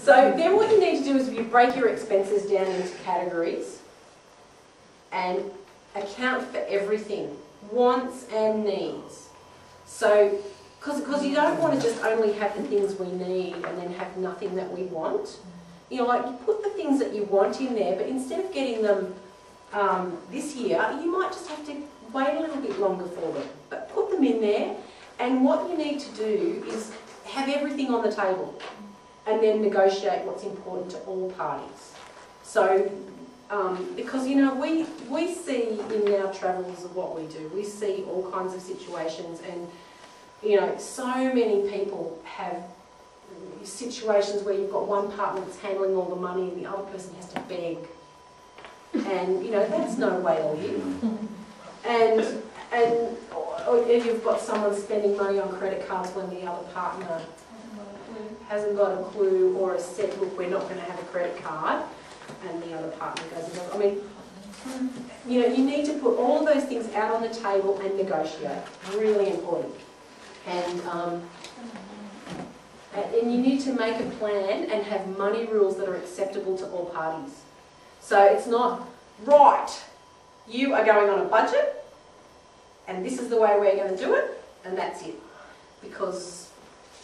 So then what you need to do is you break your expenses down into categories and account for everything, wants and needs. So, because you don't want to just only have the things we need and then have nothing that we want. You know, like you put the things that you want in there, but instead of getting them this year, you might just have to wait a little bit longer for them. But put them in there, and what you need to do is have everything on the table and then negotiate what's important to all parties. So, because you know, we see in our travels of what we do, we see all kinds of situations, and you know, so many people have situations where you've got one partner that's handling all the money and the other person has to beg. And, you know, that's no way to live. Or you've got someone spending money on credit cards when the other partner hasn't got a clue or has said, look, we're not going to have a credit card, and the other partner goes, I mean, you know, you need to put all of those things out on the table and negotiate. Really important. And you need to make a plan and have money rules that are acceptable to all parties. So it's not, right, you are going on a budget and this is the way we're going to do it and that's it. Because,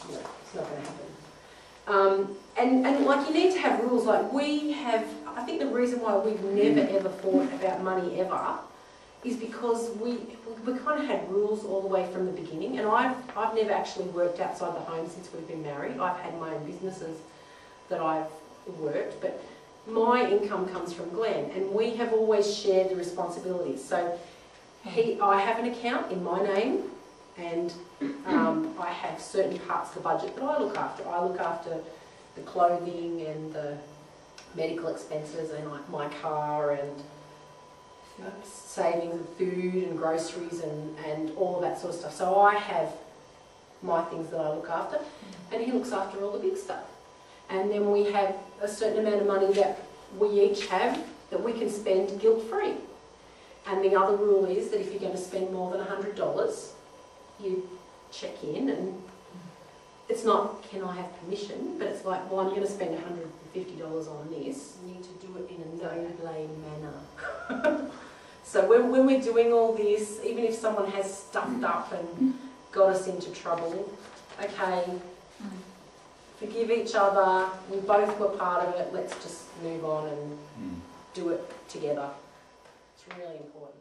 you know, it's not going to happen. And like you need to have rules, like we have, I think the reason why we've never ever fought about money ever is because we kind of had rules all the way from the beginning, and I've never actually worked outside the home since we've been married. I've had my own businesses that I've worked, but my income comes from Glenn, and we have always shared the responsibilities. So I have an account in my name, and I have certain parts of the budget that I look after. I look after the clothing and the medical expenses and like my car and savings of food and groceries and all of that sort of stuff. So I have my things that I look after, and he looks after all the big stuff. And then we have a certain amount of money that we each have that we can spend guilt-free. And the other rule is that if you're going to spend more than $100, you check in, and it's not, can I have permission, but it's like, well, I'm going to spend $150 on this. You need to do it in a no-blame manner. So when we're doing all this, even if someone has stuffed up and got us into trouble, okay, forgive each other, we both were part of it, let's just move on and do it together. It's really important.